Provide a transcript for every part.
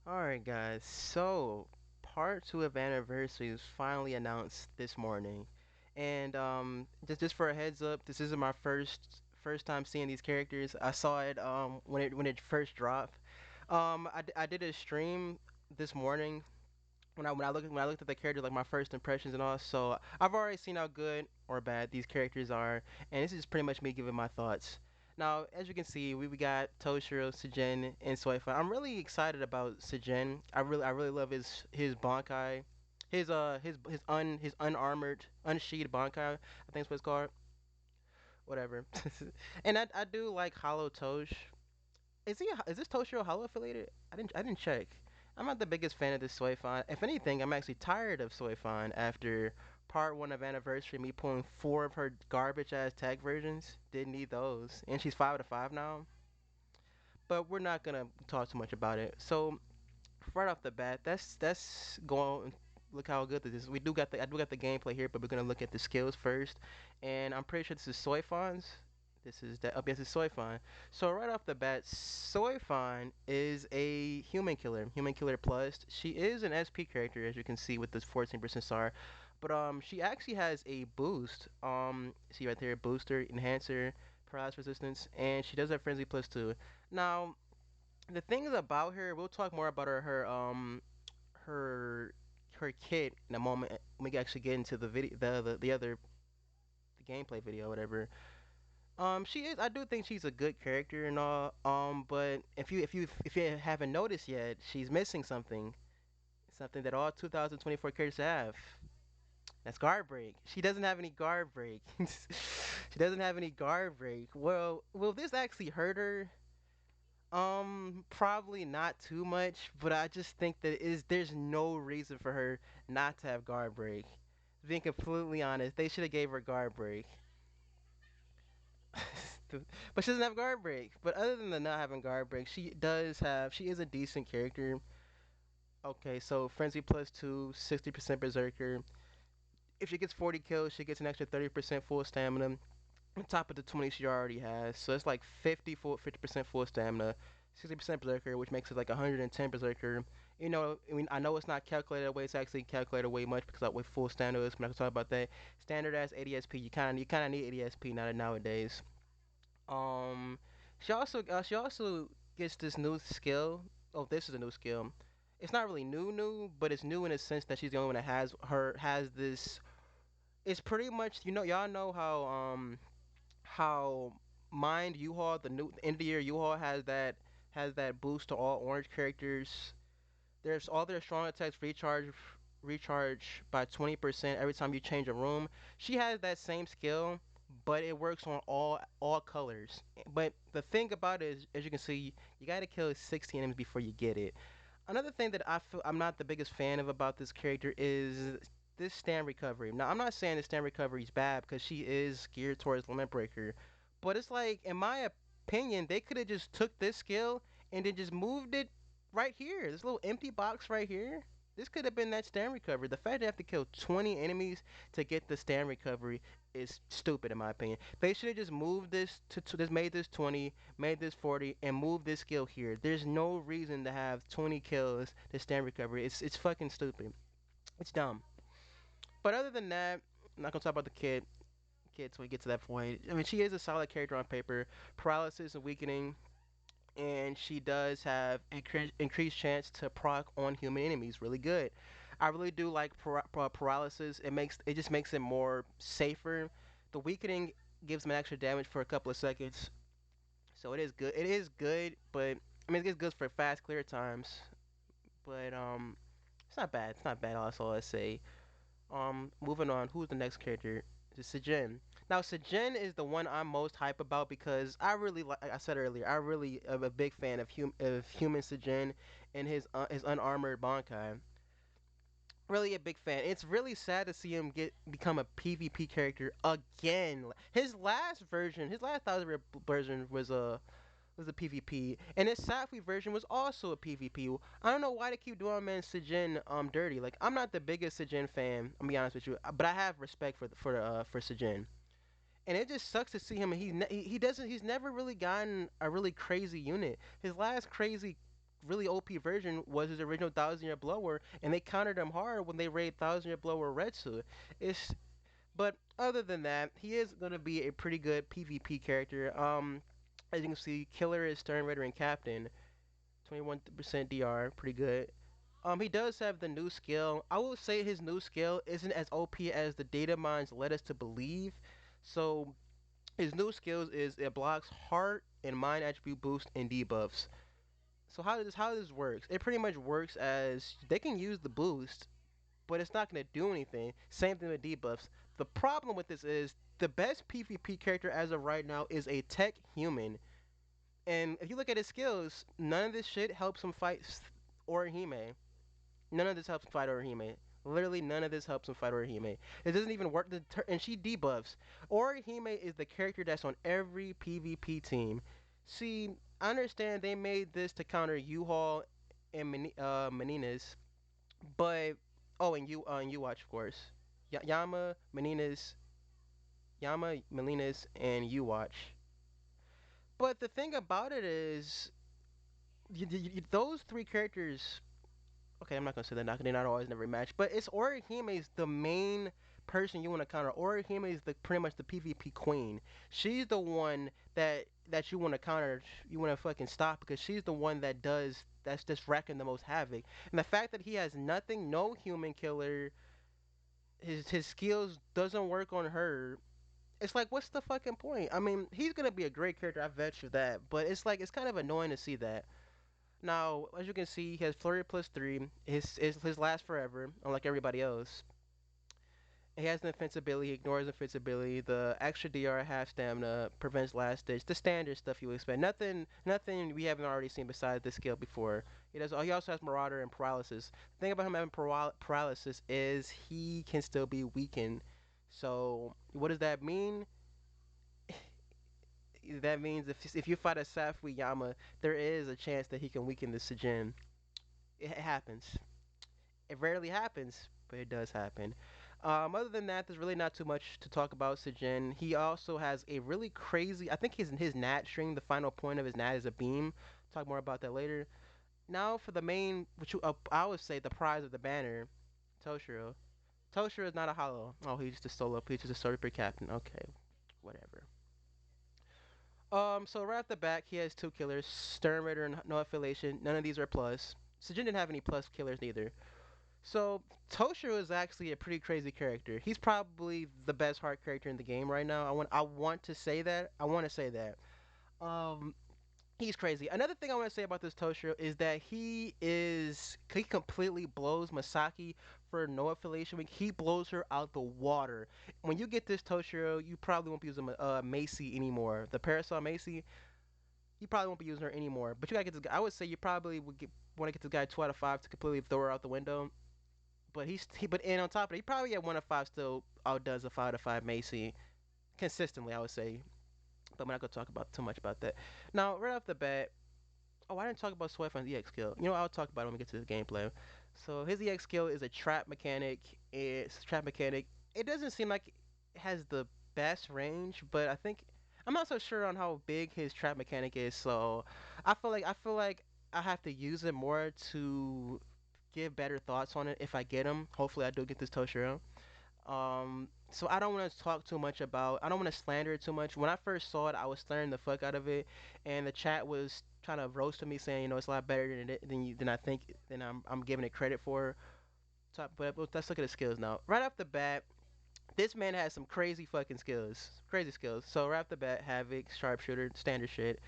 Alright, guys, so part two of Anniversary was finally announced this morning. And just for a heads up, this isn't my first time seeing these characters. I saw it when it first dropped. I did a stream this morning when I looked at the characters, like my first impressions and all. So I've already seen how good or bad these characters are, and this is pretty much me giving my thoughts. Now, as you can see, we got Toshiro, Sejin, and Soifa. I'm really excited about Sejin. I really love his Bankai, his unarmored, unsheathed Bankai. I think that's what it's called. Whatever. And I do like Hollow Tosh. Is this Toshiro Hollow affiliated? I didn't check. I'm not the biggest fan of this Soifan. If anything, I'm actually tired of Soifan after part one of Anniversary, me pulling four of her garbage ass tag versions. Didn't need those. And she's 5 out of 5 now. But we're not gonna talk too much about it. So right off the bat, that's going. Look how good this is. I do got the gameplay here, but we're gonna look at the skills first. And I'm pretty sure this is Soifan's. This is that. Oh, yes, it's Soifan. So right off the bat, Soifan is a human killer plus. She is an SP character, as you can see with this 14% SAR. But she actually has a boost. See right there, booster, enhancer, paralysis resistance, and she does have frenzy plus two. Now, the things about her, we'll talk more about her her kit in a moment when we actually get into the video, the other the gameplay video, whatever. She is. I do think she's a good character and all. But if you haven't noticed yet, she's missing something. Something that all 2024 characters have. That's guard break. She doesn't have any guard break. She doesn't have any guard break. Well, will this actually hurt her? Probably not too much, but I just think that there's no reason for her not to have guard break. Being completely honest, they should have gave her guard break. But she doesn't have guard break. But other than the not having guard break, she is a decent character. Okay, so frenzy plus two, 60% berserker. If she gets 40 kills, she gets an extra 30% full stamina on top of the 20 she already has. So it's like 50% full stamina, 60% berserker, which makes it like 110 berserker. I know it's not calculated away. It's actually calculated way much because with full stamina, we're not gonna talk about that. Standard as ADSP, you kind of need ADSP nowadays. Um, she also gets this new skill. Oh, this is a new skill. It's not really new, but it's new in a sense that she's the only one that has this. It's pretty much y'all know how Mind U-Haul, the new end of the year U-Haul has that boost to all orange characters. There's all their strong attacks recharge by 20% every time you change a room. She has that same skill, but it works on all colors. But the thing about it is, as you can see, you gotta kill 16 enemies before you get it. Another thing that I feel I'm not the biggest fan of about this character is this stand recovery. Now, I'm not saying the stand recovery is bad because she is geared towards limit breaker, but it's like, in my opinion, they could have just took this skill and then just moved it right here. This little empty box right here. This could have been that stand recovery. The fact they have to kill 20 enemies to get the stand recovery is stupid in my opinion. They should have just moved this to just made this 20, made this 40, and moved this skill here. There's no reason to have 20 kills to stand recovery. It's fucking stupid. It's dumb. But other than that, I'm not gonna talk about the kid till we get to that point. I mean, she is a solid character on paper. Paralysis and weakening, and she does have increased chance to proc on human enemies. Really good. I really do like paralysis. It just makes it more safer. The weakening gives them extra damage for a couple of seconds, so it is good. It is good, but I mean it's good for fast clear times. But it's not bad. It's not bad. That's all I say. Moving on. Who's the next character? It's Sejin. Now, Sejin is the one I'm most hype about because like I said earlier, I really am a big fan of human Sejin and his unarmored Bankai. Really a big fan. It's really sad to see him become a PvP character again. His last thousand version was a PvP, and his Safi version was also a PvP. I don't know why they keep doing man Sejin dirty. Like, I'm not the biggest Sejin fan. I'm be honest with you, but I have respect for Sejin. And it just sucks to see him. He doesn't. He's never really gotten a really crazy unit. His last crazy really OP version was his original Thousand Year Blower, and they countered him hard when they raid Thousand Year Blower Retsu. It's but other than that, he is gonna be a pretty good PvP character. As you can see, Killer is Stern Raider and Captain, 21% DR, pretty good. He does have the new skill. I will say his new skill isn't as OP as the data mines led us to believe. So his new skills is it blocks heart and mind attribute boost and debuffs. So how this works? It pretty much works as they can use the boost, but it's not gonna do anything. Same thing with debuffs. The problem with this is the best PvP character as of right now is a tech human. And if you look at his skills, none of this shit helps him fight Orihime. None of this helps him fight Orihime. Literally, none of this helps him fight Orihime. It doesn't even work. And she debuffs. Orihime is the character that's on every PvP team. See, I understand they made this to counter U-Haul and Meninas, but and you watch of course. Yama, Melinas, and you watch. But the thing about it is, those three characters. Okay, I'm not gonna say they're not always in every match, but it's Orihime is the main person you want to counter. Orihime is the pretty much the PvP queen. She's the one that you want to counter. You want to fucking stop because she's the one that's just wrecking the most havoc. And the fact that he has nothing, no human killer, his skills doesn't work on her. It's like, what's the fucking point? I mean, he's gonna be a great character, I bet you that. But it's like it's kind of annoying to see that. Now, as you can see, he has Flurry +3. His lasts forever, unlike everybody else. He has an invincibility, ignores invincibility. The extra DR half stamina prevents last ditch. The standard stuff you would expect. Nothing we haven't already seen besides this skill before. He does. He also has Marauder and Paralysis. The thing about him having Paralysis is he can still be weakened. So what does that mean? That means if you fight a Safui Yama, there is a chance that he can weaken the Sejin. It happens. It rarely happens, but it does happen. Other than that, there's really not too much to talk about Sejin. He also has a really crazy. I think his Nat string. The final point of his Nat is a beam. Talk more about that later. Now for the main, which I would say the prize of the banner, Toshiro. Toshiro is not a hollow. Oh, he's just a solo. He's just a solo per captain. Okay, whatever. So right off the back, he has two killers, Stern Raider and no affiliation. None of these are plus. Sejin didn't have any plus killers neither. So Toshiro is actually a pretty crazy character. He's probably the best heart character in the game right now. I want to say that. I want to say that. Um, he's crazy. Another thing I want to say about this Toshiro is that he completely blows Masaki for no affiliation. He blows her out the water. When you get this Toshiro, you probably won't be using Macy anymore. The Parasol Macy, you probably won't be using her anymore. But you gotta get this guy. I would say you probably want to get this guy 2 out of 5 to completely throw her out the window. But and on top of it, he probably at 1 of 5 still outdoes a 5 to 5 Macy consistently. I would say, but I'm not gonna talk about too much about that. Now, right off the bat, oh, I didn't talk about Swifthand's EX skill. I'll talk about it when we get to the gameplay. So his EX skill is a trap mechanic. It's trap mechanic. It doesn't seem like it has the best range, but I'm not so sure on how big his trap mechanic is. So I feel like I have to use it more to give better thoughts on it if I get him. Hopefully, I do get this Toshiro. So I don't want to talk too much about. I don't want to slander it too much. When I first saw it, I was slandering the fuck out of it, and the chat was trying to roast me, saying it's a lot better than I think than I'm giving it credit for. But let's look at the skills now. Right off the bat, this man has some crazy fucking skills. Crazy skills. So right off the bat, Havoc, Sharpshooter, standard shit.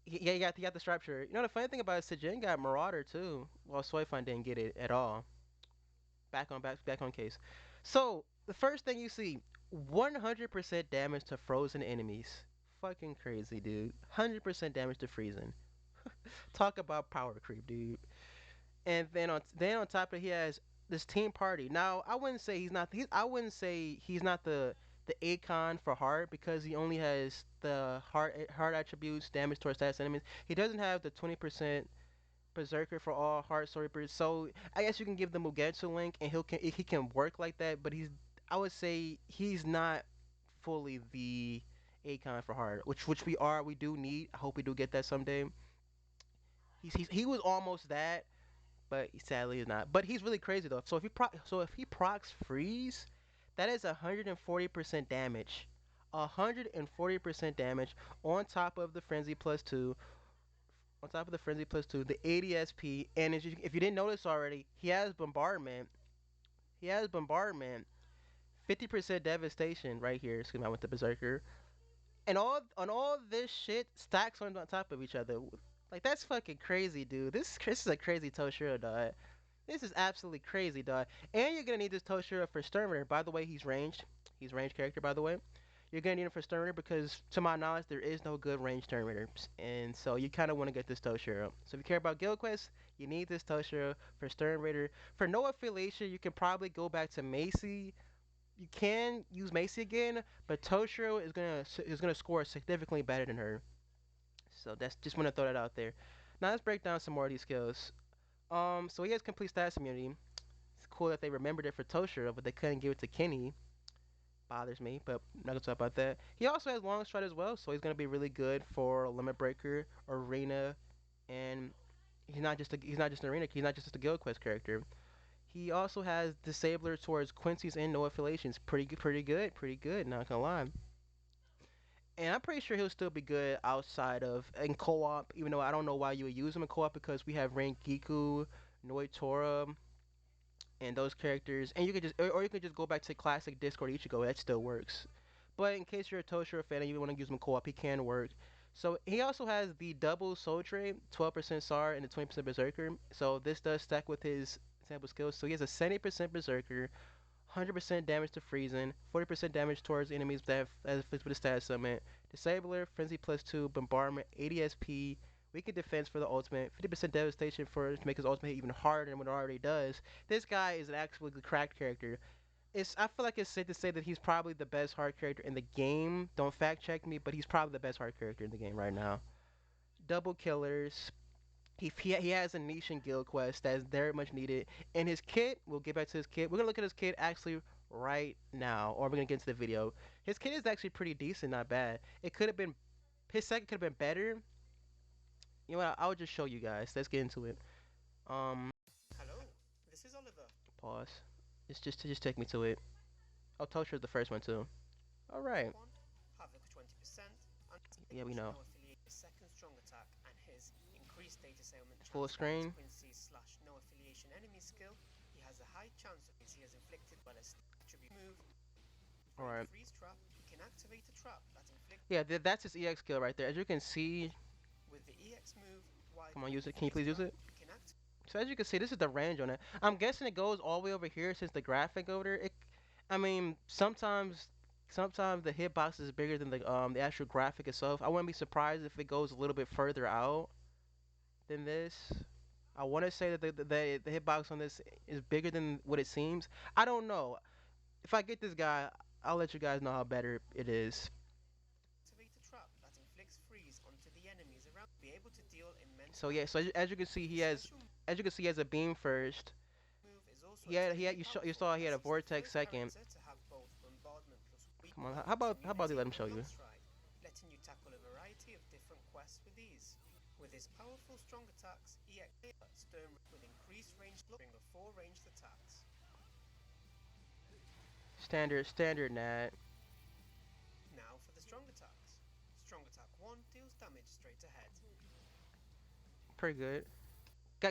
Yeah, you got the Sharpshooter. The funny thing about it, Sejin got Marauder too. Well, Soifan didn't get it at all. Back on case. So the first thing you see, 100% damage to frozen enemies. Fucking crazy, dude. 100% damage to freezing. Talk about power creep, dude. And then on top of it, he has this team party. Now I wouldn't say he's not. I wouldn't say he's not the Akon for heart because he only has the heart attributes, damage towards stats enemies. He doesn't have the 20% Berserker for all heart sorry. So I guess you can give the Mugetsu link and he can work like that, but I would say he's not fully the Akon for heart, which we do need. I hope we do get that someday. He was almost that, but sadly he's not. But he's really crazy though. So if he procs freeze, that is 140% damage. 140% damage on top of the frenzy plus two, on top of the frenzy plus two, the 80 SP, and if you didn't notice already, he has bombardment. He has bombardment, 50% devastation right here. Excuse me, I went to berserker, and all this shit stacks on top of each other. Like that's fucking crazy, dude. This is a crazy Toshiro, dog. This is absolutely crazy, dog. And you're gonna need this Toshiro for Sternritter. By the way, he's ranged. He's ranged character, by the way. You're gonna need him for Sternritter because, to my knowledge, there is no good ranged Sternritter, and so you kind of want to get this Toshiro. So if you care about Guild Quest, you need this Toshiro for Sternritter. For no affiliation, you can probably go back to Macy. You can use Macy again, but Toshiro is gonna score significantly better than her. So that's just want to throw that out there. Now let's break down some more of these skills. So he has complete stats immunity. It's cool that they remembered it for Toshiro, but they couldn't give it to Kenny. Bothers me, but I'm not gonna talk about that. He also has long stride as well, so he's gonna be really good for Limit Breaker, Arena, and he's not just an Arena. He's not just a Guild Quest character. He also has Disabler towards Quincy's and no affiliations. Pretty good. Not gonna lie. And I'm pretty sure he'll still be good outside of in co-op. Even though I don't know why you would use him in co-op because we have Rain Giku, Noitora, and those characters. And you could or you could just go back to classic Discord Ichigo. That still works. But in case you're a Toshiro fan and you want to use him in co-op, he can work. So he also has the double Soul Trait, 12% SAR and the 20% Berserker. So this does stack with his sample skills. So he has a 70% Berserker, 100% damage to freezing, 40% damage towards enemies that have with a status summon, Disabler, Frenzy plus 2, Bombardment, 80 SP, weakened defense for the ultimate, 50% devastation for to make his ultimate even harder than what it already does. This guy is an absolutely cracked character. I feel like it's safe to say that he's probably the best hard character in the game. Don't fact check me, but he's probably the best hard character in the game right now. Double killers, he has a niche in Guild Quest that is very much needed. And his kit, we'll get back to his kit. We're gonna look at his kit actually right now, or we're gonna get into the video. His kit is actually pretty decent, not bad. It could have been his second could have been better. You know what? I'll just show you guys. Let's get into it. Um, pause. It's just take me to it. Oh, Toshi's the first one too. All right. Yeah, we know. Full screen. All right. Yeah, that's his EX skill right there. As you can see, come on, use it. Can you please use it? So as you can see, this is the range on it. I'm guessing it goes all the way over here since the graphic over there. I mean, sometimes the hitbox is bigger than the actual graphic itself. I wouldn't be surprised if it goes a little bit further out than this. I want to say that the hitbox on this is bigger than what it seems. I don't know. If I get this guy, I'll let you guys know how better it is. So yeah, so as you can see, he has a beam first. You saw he had a vortex second. Come on, how about they let him show you? Standard Nat. Pretty good. I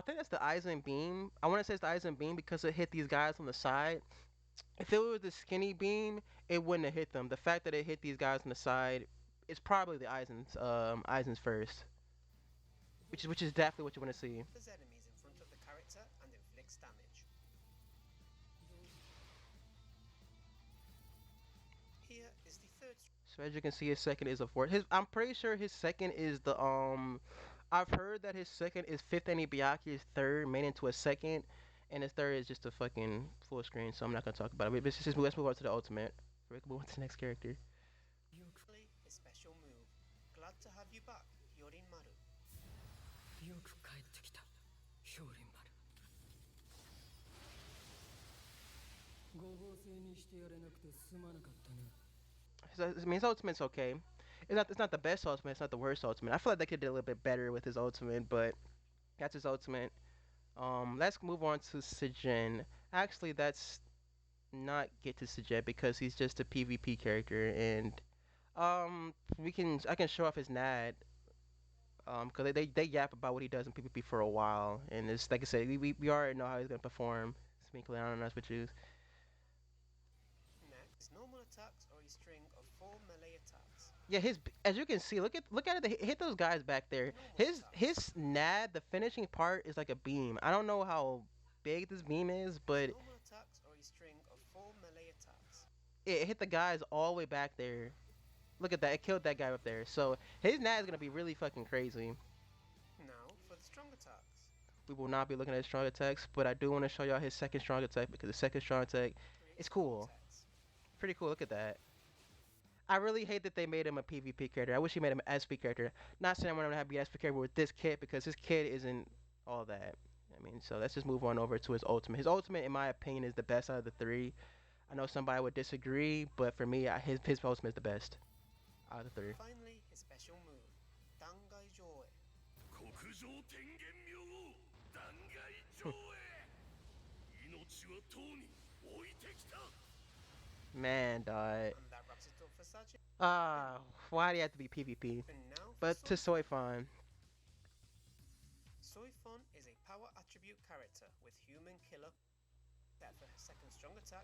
think that's the Eisen beam. I want to say it's the Eisen beam because it hit these guys on the side. If it was the skinny beam, it wouldn't have hit them. The fact that it hit these guys on the side, it's probably the Eisen's first, which is definitely what you want to see. So as you can see, his second is a fourth. I'm pretty sure his second is the I've heard that his second is fifth Anibiaki's third made into a second, and his third is just a fucking full screen. So I'm not gonna talk about it. But let's move on to the ultimate. We can move on to the next character. I mean, his ultimate's okay. It's not the best ultimate. It's not the worst ultimate. I feel like they could do a little bit better with his ultimate, but that's his ultimate. Let's move on to Sejin. Actually, that's not get to Sejin because he's just a PvP character, and I can show off his NAD. Cause they yap about what he does in PvP for a while, and it's like I said, we already know how he's gonna perform. Sminkly, I don't know what you. Yeah, his as you can see, look at it. Hit those guys back there. His NAD, the finishing part is like a beam. I don't know how big this beam is, but it hit the guys all the way back there. Look at that, it killed that guy up there. So his NAD is gonna be really fucking crazy. We will not be looking at his strong attacks, but I do want to show y'all his second strong attack because the second strong attack is cool. Pretty cool. Look at that. I really hate that they made him a PvP character. I wish he made him an SP character. Not saying I'm gonna have a SP character with this kit because his kit isn't all that. I mean, so let's just move on over to his ultimate. His ultimate, in my opinion, is the best out of the three. I know somebody would disagree, but for me, his ultimate is the best out of the three. Man, dog. Ah, why do you have to be PvP? But to Soifan.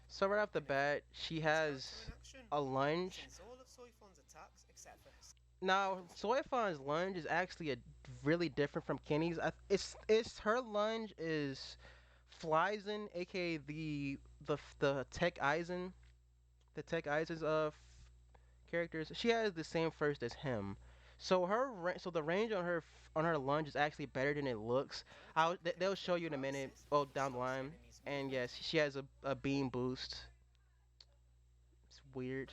So right off the bat, she has a lunge. Now, Soifan's lunge is actually a really different from Kenny's. It's her lunge is Flyzen, aka the Tech Eisen, the Tech Eisen's characters. She has the same first as him. So so the range on her lunge is actually better than it looks. They'll show you in a minute. Oh, down the line. And yes, she has a beam boost. It's weird.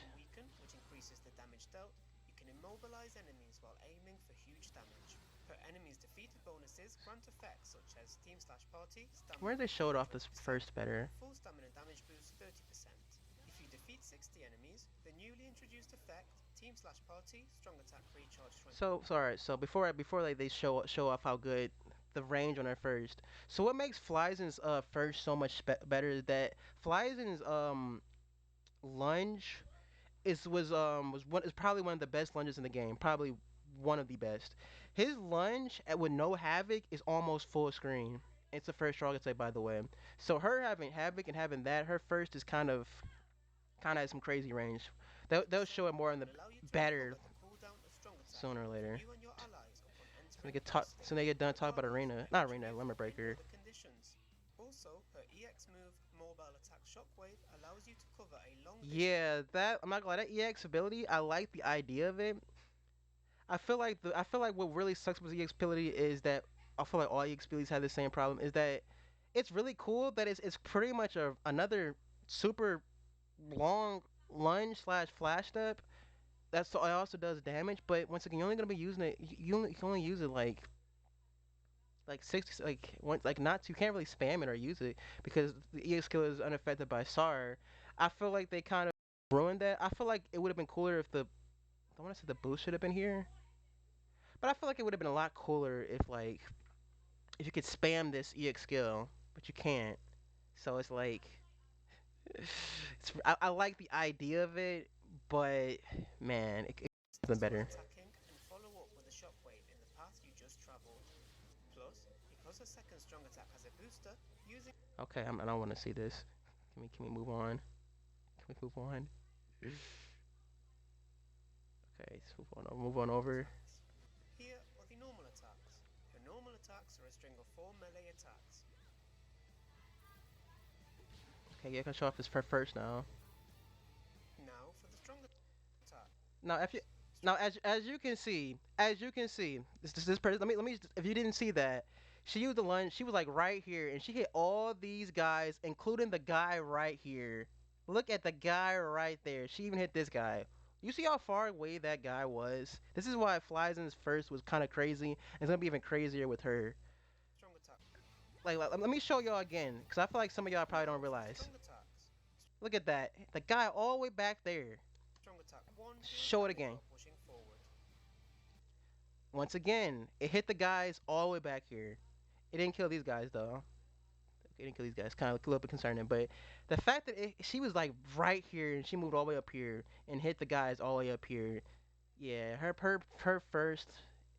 Where they showed off this first better. So sorry. So before they show off how good the range on her first. So what makes Flyzen's first so much better is that Flyzen's lunge is probably one of the best lunges in the game. Probably one of the best. His lunge with no havoc is almost full screen. It's the first strong attack, by the way. So her having havoc and having that, her first is kind of has some crazy range. They'll show it more in the better sooner or later. So they get done talking about arena, not arena, limit breaker. Yeah, that I'm not gonna lie, that EX ability, I like the idea of it. I feel like what really sucks with EX ability is that I feel like all EX abilities have the same problem. Is that it's really cool that it's pretty much another super long lunge slash flash step. It also does damage, but once again, you're only gonna be using it. You can only use it like 60, like once, like not you can't really spam it or use it because the EX skill is unaffected by SAR. I feel like they kind of ruined that. I feel like it would have been cooler if I want to say the boost should have been here, but I feel like it would have been a lot cooler if you could spam this EX skill, but you can't. So it's like I like the idea of it, but man, it's been better. Okay, I don't want to see this. Can we move on? Can we move on? Okay, let's move on over. Okay, yeah, I can show off this for first now. Now, if you now as you can see, this person. Let me if you didn't see that, she used the lunge. She was like right here, and she hit all these guys, including the guy right here. Look at the guy right there. She even hit this guy. You see how far away that guy was? This is why Flyzen's first was kind of crazy. It's gonna be even crazier with her. Let me show y'all again, cause I feel like some of y'all probably don't realize. Look at that. The guy all the way back there. Show it again. Once again, it hit the guys all the way back here. It didn't kill these guys though. It didn't kill these guys. Kind of a little bit concerning, but the fact that she was like right here and she moved all the way up here and hit the guys all the way up here. Yeah, her first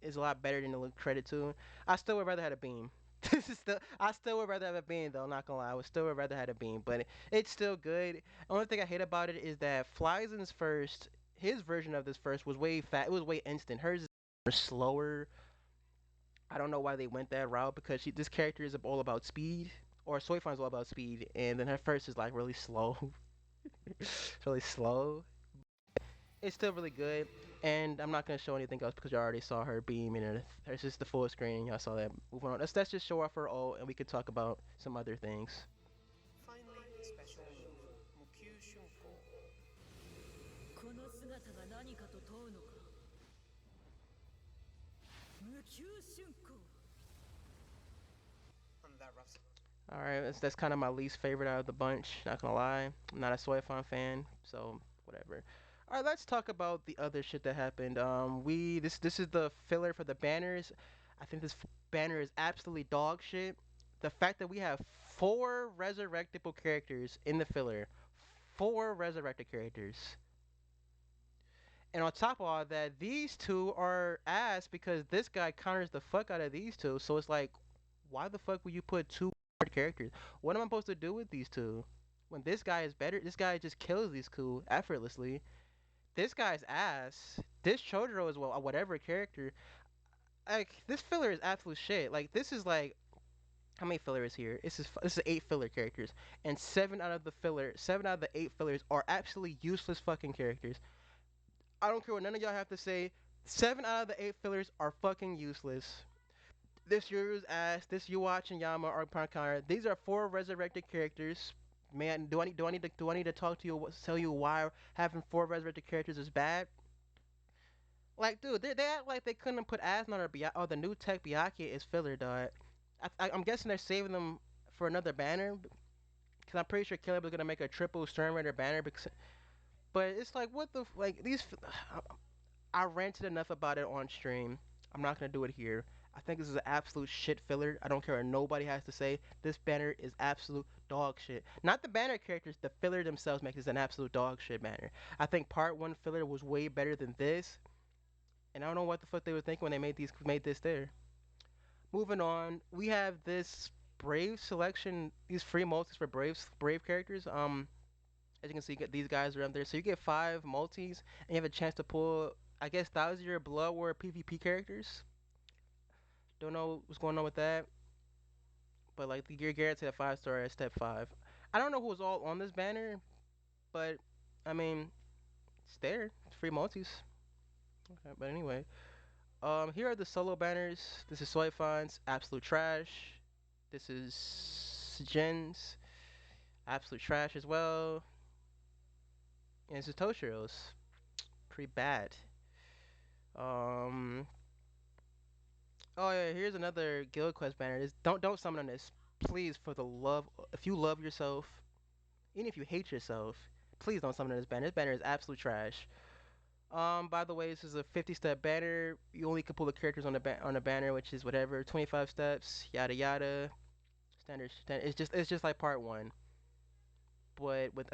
is a lot better than the credit to. I still would rather have a beam. This is still I still would rather have a beam though. Not gonna lie, I would still would rather have a beam, but it's still good. Only thing I hate about it is that Flyzen's first, his version of this first was way fat. It was way instant. Hers is slower. I don't know why they went that route because this character is all about speed, or Soifan's all about speed, and then her first is like really slow, really slow. It's still really good, and I'm not gonna show anything else because you already saw her beam and it's just the full screen. Y'all saw that. Moving on. Let's just show off her ult, and we can talk about some other things. Finally, special move, Mukyu Shunko. And that wraps All right, that's kind of my least favorite out of the bunch. Not gonna lie, I'm not a Soifan fan, so whatever. All right, let's talk about the other shit that happened. This is the filler for the banners. I think this banner is absolutely dog shit. The fact that we have four resurrectable characters in the filler, four resurrected characters, and on top of all that, these two are ass because this guy counters the fuck out of these two. So it's like, why the fuck would you put two hard characters? What am I supposed to do with these two? When this guy is better, this guy just kills these two effortlessly. This guy's ass. This Chodoro is well, whatever character. Like this filler is absolute shit. Like this is like how many fillers here? This is eight filler characters, and seven out of the eight fillers are absolutely useless fucking characters. I don't care what none of y'all have to say. Seven out of the eight fillers are fucking useless. This Yuru's ass, this Yuwatch and Yama are Pankara. These are four resurrected characters. Man, do I need to talk to you, tell you why having four resurrected characters is bad? Like, dude, they act like they couldn't put Asnod or the new tech Byakuya is filler, dog. I'm guessing they're saving them for another banner, because I'm pretty sure Caleb is gonna make a triple Stern Raider banner. But it's like, what the like these. I ranted enough about it on stream. I'm not gonna do it here. I think this is an absolute shit filler. I don't care what nobody has to say. This banner is absolute dog shit. Not the banner characters, the filler themselves make this an absolute dog shit banner. I think part one filler was way better than this, and I don't know what the fuck they were thinking when they made this there. Moving on, we have this Brave selection, these free multis for Brave characters. As you can see, these guys are up there. So you get five multis, and you have a chance to pull, I guess, Thousand Year Blood War PvP characters. Don't know what's going on with that, but like you're guaranteed a 5 star at step 5. I don't know who was all on this banner, but I mean, it's there. It's free multis. Okay, but anyway, here are the solo banners. This is Soifan's absolute trash. This is Jin's absolute trash as well, and this is Toshiro's pretty bad. Um, Oh yeah, here's another Guild Quest banner. Don't summon on this, please. For the love, if you love yourself, even if you hate yourself, please don't summon on this banner. This banner is absolute trash. By the way, this is a 50-step banner. You only can pull the characters on the banner, which is whatever, 25 steps, yada yada. Standard. It's just like part one, but with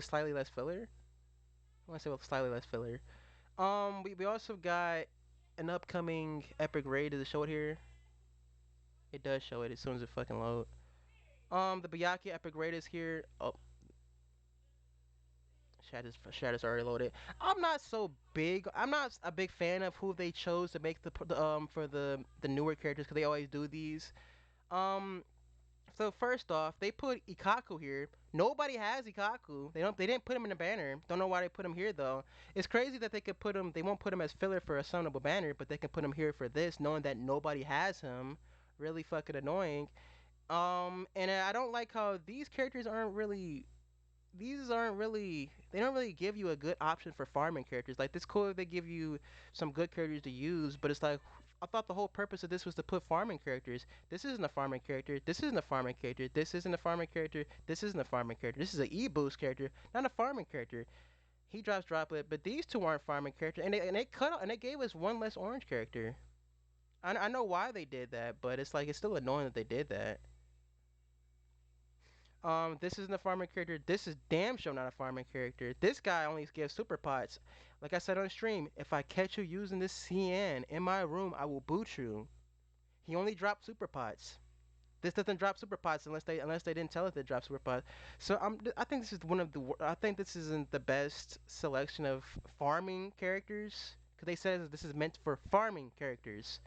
slightly less filler. I want to say with slightly less filler. We also got an upcoming epic raid. Does it show it here? It does show it as soon as it fucking load. The Byakuya Epic Raid is here. Oh, Shadows already loaded. I'm not a big fan of who they chose to make for the newer characters because they always do these. Um, so first off, they put Ikaku here. Nobody has Ikaku. They didn't put him in the banner. Don't know why they put him here though. It's crazy that they could put him. They won't put him as filler for a summonable banner, but they can put him here for this, knowing that nobody has him. Really fucking annoying. And I don't like how they don't really give you a good option for farming characters. Like, it's cool if they give you some good characters to use, but it's like, I thought the whole purpose of this was to put farming characters. This isn't a farming character. This isn't a farming character. This isn't a farming character. This isn't a farming character. This is an E-boost character, not a farming character. He drops Droplet, but these two aren't farming characters, and they cut and they gave us one less orange character. I know why they did that, but it's like it's still annoying that they did that. This isn't a farming character. This is damn sure not a farming character. This guy only gives super pots. Like I said on stream, if I catch you using this CN in my room, I will boot you. He only dropped super pots. This doesn't drop super pots unless they didn't tell it to drop super pots. So I think this is one of the I think this isn't the best selection of farming characters because they said this is meant for farming characters,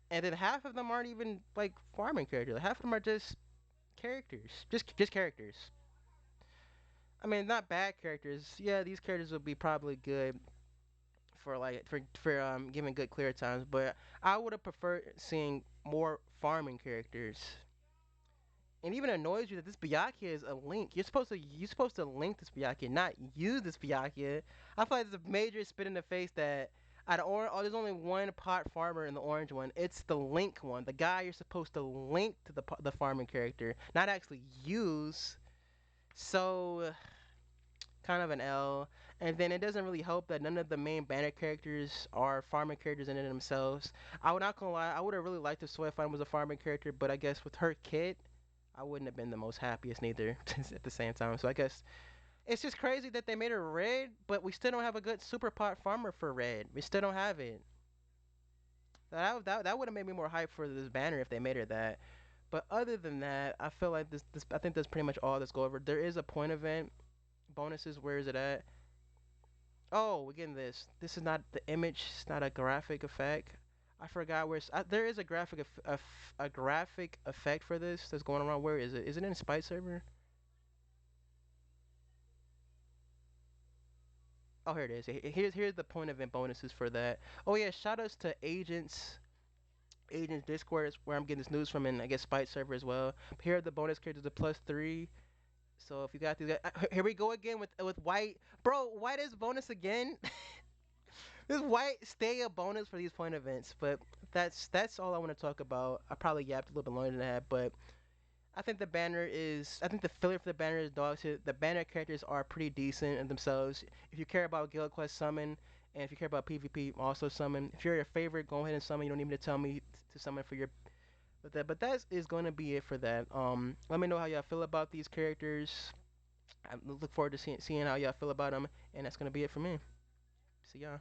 and then half of them aren't even like farming characters. Half of them are just characters, just characters. I mean, not bad characters. Yeah, these characters would be probably good for giving good clear times, but I would have preferred seeing more farming characters. And even annoys you that this Byakuya is a link. You're supposed to link this Byakuya, not use this Byakuya. I feel like it's a major spit in the face that there's only one pot farmer in the orange one. It's the link one, the guy you're supposed to link to the farming character, not actually use. So kind of an L. And then it doesn't really help that none of the main banner characters are farming characters in and of themselves. I would not gonna lie, I would have really liked if Soy Fine was a farming character, but I guess with her kit, I wouldn't have been the most happiest neither at the same time. So I guess it's just crazy that they made her red, but we still don't have a good super pot farmer for red. We still don't have it. That would have made me more hyped for this banner if they made her that. But other than that, I feel like this I think that's pretty much all that's go over. There is a point event bonuses. Where is it at? Oh, we're getting this. This is not the image. It's not a graphic effect. I forgot where there is a a graphic effect for this that's going around. Where is it? Is it in Spite server? Oh, here it is. Here's the point event bonuses for that. Oh yeah, shout outs to Agents Discord is where I'm getting this news from, and I guess Spite server as well. Here are the bonus characters, the +3. So if you got these, here we go again with White. Bro, White is bonus again. This White stay a bonus for these point events, but that's all I want to talk about. I probably yapped a little bit longer than that, but I think the filler for the banner is dog shit. The banner characters are pretty decent in themselves. If you care about Guild Quest, summon, and if you care about PvP, also summon. If you're your favorite, go ahead and summon. You don't need me to tell me to summon for your. But that is going to be it for that. Let me know how y'all feel about these characters. I look forward to seeing how y'all feel about them, and that's gonna be it for me. See y'all.